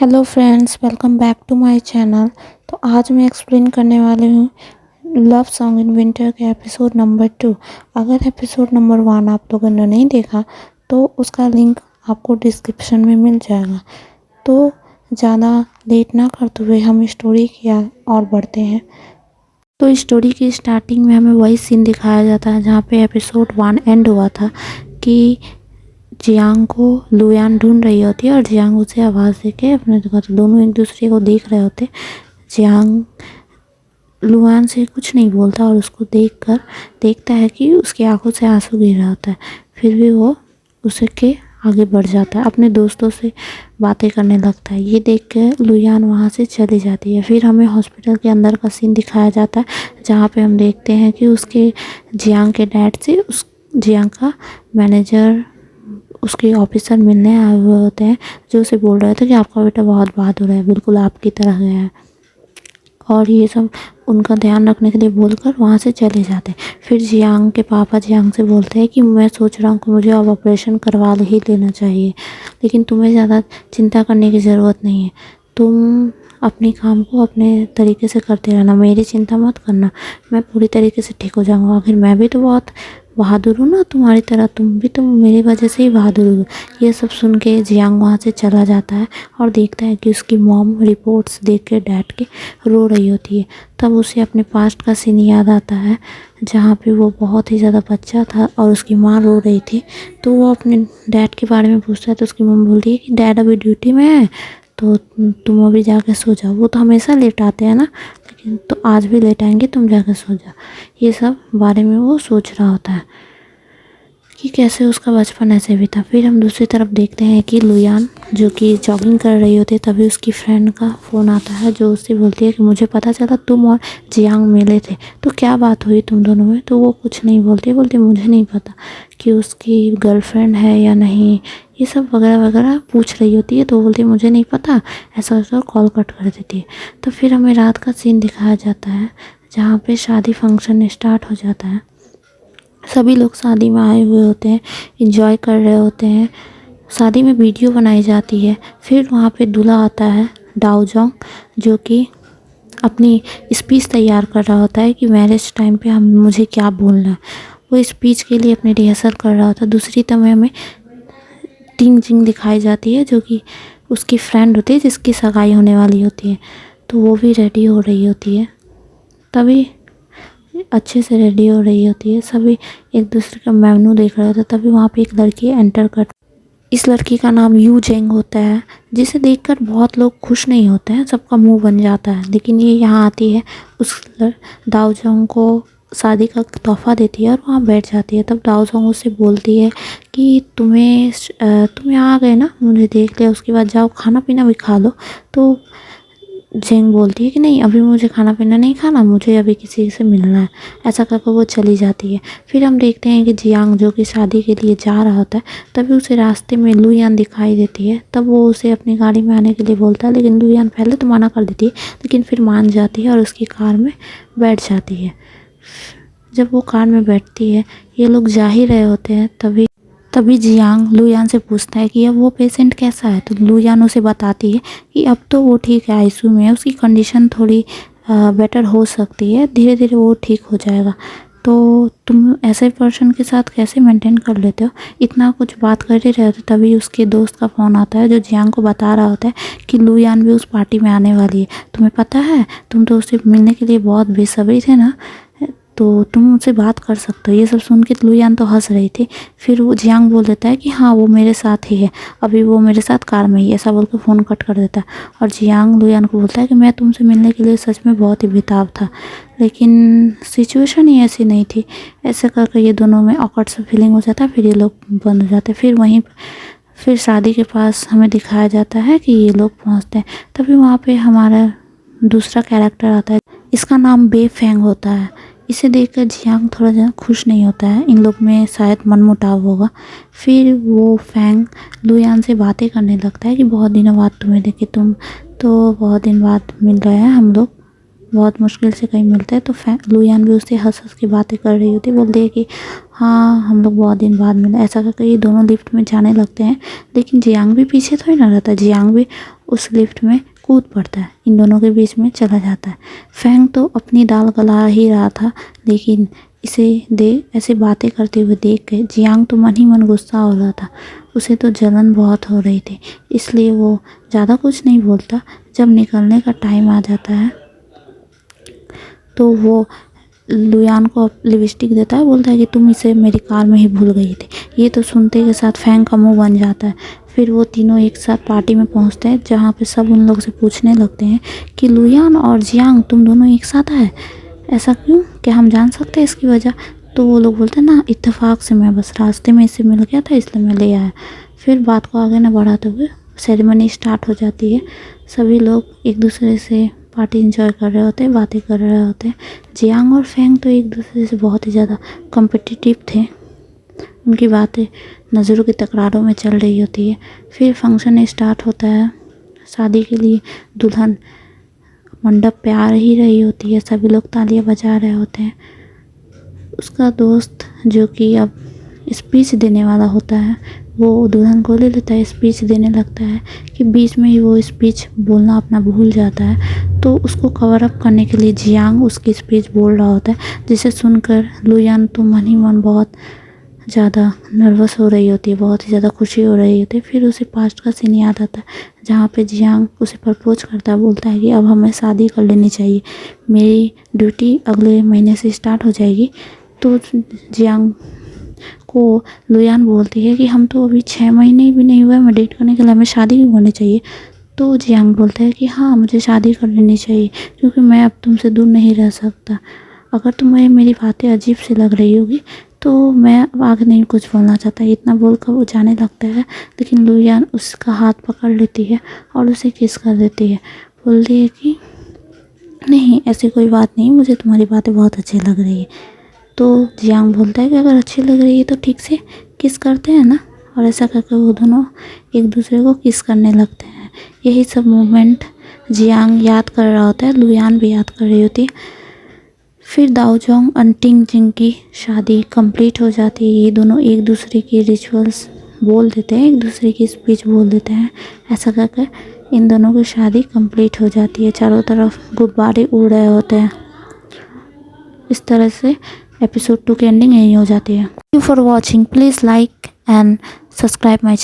Hello friends, welcome back to my channel. तो आज मैं एक्सप्लेन करने वाली हूँ लव सॉन्ग इन विंटर के एपिसोड नंबर 2। अगर एपिसोड नंबर 1 आप लोगों ने नहीं देखा तो उसका लिंक आपको डिस्क्रिप्शन में मिल जाएगा। तो ज़्यादा लेट ना करते हुए हम स्टोरी की और बढ़ते हैं। तो स्टोरी की स्टार्टिंग में हमें वही सीन दिखाया जाता है जहाँ पे एपिसोड 1 एंड हुआ था कि जियांग को लुयान ढूंढ रही होती है और जियांग उसे आवाज़ देके अपने दोनों एक दूसरे को देख रहे होते। जियांग लुयान से कुछ नहीं बोलता और उसको देखता है कि उसकी आंखों से आंसू गिर रहा होता है। फिर भी वो उसके आगे बढ़ जाता है, अपने दोस्तों से बातें करने लगता है। ये देख के लुयान वहाँ से चली जाती है। फिर हमें हॉस्पिटल के अंदर का सीन दिखाया जाता है जहाँ पे हम देखते हैं कि उसके जियांग के डैड से उस जियांग का मैनेजर उसके ऑफिसर मिलने आए हुए होते हैं, जो उसे बोल रहे थे कि आपका बेटा बहुत बहादुर है, बिल्कुल आपकी तरह गया है। और ये सब उनका ध्यान रखने के लिए बोलकर वहाँ से चले जाते हैं। फिर जियांग के पापा जियांग से बोलते हैं कि मैं सोच रहा हूँ कि मुझे अब ऑपरेशन करवा ही लेना चाहिए, लेकिन तुम्हें ज़्यादा चिंता करने की ज़रूरत नहीं है। तुम अपने काम को अपने तरीके से करते रहना, मेरी चिंता मत करना, मैं पूरी तरीके से ठीक हो जाऊँगा। आखिर मैं भी तो बहुत बहादुर हूँ ना तुम्हारी तरह, तुम भी तो मेरी वजह से ही बहादुर हो। ये सब सुन के जियांग वहाँ से चला जाता है और देखता है कि उसकी मॉम रिपोर्ट्स देख के डैड के रो रही होती है। तब उसे अपने पास्ट का सीन याद आता है जहाँ पे वो बहुत ही ज़्यादा बच्चा था और उसकी माँ रो रही थी। तो वो अपने डैड के बारे में पूछता है तो उसकी मम्मी बोलती है कि डैड अभी ड्यूटी में है, तो तुम अभी जाके सो जाओ। वो तो हमेशा लेट आते हैं ना, लेकिन तो आज भी लेट आएंगे, तुम जाके सो जाओ। ये सब बारे में वो सोच रहा होता है कि कैसे उसका बचपन ऐसे भी था। फिर हम दूसरी तरफ देखते हैं कि लुयान जो कि जॉगिंग कर रही होती है, तभी उसकी फ्रेंड का फ़ोन आता है जो उससे बोलती है कि मुझे पता चला तुम और जियांग मिले थे, तो क्या बात हुई तुम दोनों में। तो वो कुछ नहीं बोलती मुझे नहीं पता कि उसकी गर्लफ्रेंड है या नहीं, ये सब वगैरह वगैरह पूछ रही होती है। तो बोलती है मुझे नहीं पता, ऐसा वैसा कॉल कट कर देती है। तो फिर हमें रात का सीन दिखाया जाता है जहाँ पे शादी फंक्शन स्टार्ट हो जाता है। सभी लोग शादी में आए हुए होते हैं, एंजॉय कर रहे होते हैं। शादी में वीडियो बनाई जाती है। फिर वहाँ पे दूल्हा आता है डाओजोंग, जो कि अपनी स्पीच तैयार कर रहा होता है कि मैरिज टाइम पे मुझे क्या बोलना है। वो स्पीच के लिए अपनी रिहर्सल कर रहा होता है। दूसरी तरफ हमें टिंग जिंग दिखाई जाती है जो कि उसकी फ्रेंड होती है जिसकी सगाई होने वाली होती है। तो वो भी रेडी हो रही होती है, तभी अच्छे से रेडी हो रही होती है। सभी एक दूसरे का मेनू देख रहे होते, तभी वहाँ पे एक लड़की एंटर कर। इस लड़की का नाम यू जेंग होता है, जिसे देखकर बहुत लोग खुश नहीं होते हैं, सबका मुंह बन जाता है। लेकिन ये यहाँ आती है, उस दाओजोंग को शादी का तोहफा देती है और वहाँ बैठ जाती है। तब दाओजोंग उससे बोलती है कि तुम यहाँ आ गए ना, मुझे देख लिया, उसके बाद जाओ खाना पीना भी खा लो। तो जेंग बोलती है कि नहीं, अभी मुझे खाना पीना नहीं खाना, मुझे अभी किसी से मिलना है। ऐसा कहकर वो चली जाती है। फिर हम देखते हैं कि जियांग जो कि शादी के लिए जा रहा होता है, तभी उसे रास्ते में लुयान दिखाई देती है। तब वो उसे अपनी गाड़ी में आने के लिए बोलता है, लेकिन लुयान पहले तो मना कर देती है, लेकिन फिर मान जाती है और उसकी कार में बैठ जाती है। जब वो कार में बैठती है, ये लोग जा ही रहे होते हैं, तभी जियांग लुयान से पूछता है कि अब वो पेशेंट कैसा है। तो लुयान उसे बताती है कि अब तो वो ठीक है, आईसीयू में है, उसकी कंडीशन थोड़ी बेटर हो सकती है, धीरे धीरे वो ठीक हो जाएगा। तो तुम ऐसे पर्सन के साथ कैसे मेंटेन कर लेते हो, इतना कुछ बात कर ही रहे होते। तभी उसके दोस्त का फ़ोन आता है जो जियांग को बता रहा होता है कि लुयान भी उस पार्टी में आने वाली है। तुम्हें पता है, तुम तो उससे मिलने के लिए बहुत बेसब्री थे ना, तो तुम उनसे बात कर सकते हो। ये सब सुन के लुयान तो हंस रही थी। फिर वो जियांग बोल देता है कि हाँ वो मेरे साथ ही है, अभी वो मेरे साथ कार में ही, ऐसा बोल के फ़ोन कट कर देता है। और जियांग लुयान को बोलता है कि मैं तुमसे मिलने के लिए सच में बहुत ही बेताब था, लेकिन सिचुएशन ही ऐसी नहीं थी। ऐसे करके ये दोनों में ऑकवर्ड सा फीलिंग हो जाता है। फिर ये लोग बंद हो जाते हैं। फिर शादी के पास हमें दिखाया जाता है कि ये लोग पहुँचते हैं। तभी वहाँ पर हमारा दूसरा कैरेक्टर आता है, इसका नाम बे फेंग होता है। इसे देखकर जियांग थोड़ा ज़्यादा खुश नहीं होता है, इन लोग में शायद मनमुटाव होगा। फिर वो फैंग लुयान से बातें करने लगता है कि बहुत दिनों बाद तुम्हें देखे, तुम तो बहुत दिन बाद मिल रहे हैं, हम लोग बहुत मुश्किल से कहीं मिलते हैं। तो लुयान भी उससे हंस हंस के बातें कर रही होती है, बोलती है कि हाँ हम लोग बहुत दिन बाद मिले। ऐसा करके ये दोनों लिफ्ट में जाने लगते हैं, लेकिन जियांग भी पीछे थोड़ी ना रहता, जियांग भी उस लिफ्ट में कूद पड़ता है, इन दोनों के बीच में चला जाता है। फैंग तो अपनी दाल गला ही रहा था, लेकिन इसे ऐसे बातें करते हुए देख के जियांग तो मन ही मन गुस्सा हो रहा था। उसे तो जलन बहुत हो रही थी, इसलिए वो ज़्यादा कुछ नहीं बोलता। जब निकलने का टाइम आ जाता है तो वो लुयान को लिपस्टिक देता है, बोलता है कि तुम इसे मेरी कार में ही भूल गई थी। ये तो सुनते के साथ फैंग का मुंह बन जाता है। फिर वो तीनों एक साथ पार्टी में पहुंचते हैं, जहाँ पे सब उन लोग से पूछने लगते हैं कि लुयान और जियांग तुम दोनों एक साथ आए, ऐसा क्यों, क्या हम जान सकते हैं इसकी वजह? तो वो लोग बोलते हैं ना, इत्तेफाक से, मैं बस रास्ते में इससे मिल गया था इसलिए मैं ले आया। फिर बात को आगे न बढ़ाते हुए सेरेमनी स्टार्ट हो जाती है। सभी लोग एक दूसरे से पार्टी एंजॉय कर रहे होते हैं, बातें कर रहे होते हैं। जियांग और फैंग तो एक दूसरे से बहुत ही ज़्यादा कॉम्पिटिटिव थे, उनकी बातें नज़रों की तकरारों में चल रही होती है। फिर फंक्शन स्टार्ट होता है। शादी के लिए दुल्हन मंडप पे आ ही रही होती है, सभी लोग तालियां बजा रहे होते हैं। उसका दोस्त जो कि अब स्पीच देने वाला होता है, वो दुल्हन को ले लेता है, स्पीच देने लगता है कि बीच में ही वो स्पीच बोलना अपना भूल जाता है। तो उसको कवर अप करने के लिए जियांग उसकी स्पीच बोल रहा होता है, जिसे सुनकर लुयान तो मन ही मन बहुत ज़्यादा नर्वस हो रही होती है, बहुत ही ज़्यादा खुशी हो रही होती है। फिर उसे पास्ट का सीन याद आता है, जहाँ पे जियांग उसे प्रपोज करता है, बोलता है कि अब हमें शादी कर लेनी चाहिए, मेरी ड्यूटी अगले महीने से स्टार्ट हो जाएगी। तो जियांग को लुयान बोलती है कि हम तो अभी 6 महीने भी नहीं हुए हमें डेट करने के लिए, हमें शादी क्यों करनी चाहिए? तो जियांग बोलता है कि हाँ, मुझे शादी कर लेनी चाहिए, क्योंकि मैं अब तुमसे दूर नहीं रह सकता। अगर तुम्हें मेरी बातें अजीब सी लग रही होगी तो मैं अब आगे नहीं कुछ बोलना चाहता। इतना बोलकर वो जाने लगता है, लेकिन लुयान उसका हाथ पकड़ लेती है और उसे किस कर देती है। बोलती है कि नहीं, ऐसी कोई बात नहीं, मुझे तुम्हारी बातें बहुत अच्छी लग रही है। तो जियांग बोलता है कि अगर अच्छी लग रही है तो ठीक से किस करते हैं ना, और ऐसा करके वो दोनों एक दूसरे को किस करने लगते हैं। यही सब मोमेंट जियांग याद कर रहा होता है, लुयान भी याद कर रही होती है। फिर दाओजोंग और टिंग जिंग की शादी कंप्लीट हो जाती है। ये दोनों एक दूसरे की रिचुअल्स बोल देते हैं, एक दूसरे की स्पीच बोल देते हैं। ऐसा करके इन दोनों की शादी कंप्लीट हो जाती है। चारों तरफ गुब्बारे उड़ रहे होते हैं। इस तरह से एपिसोड 2 की एंडिंग यही हो जाती है। Thank you for watching, please like and subscribe my channel.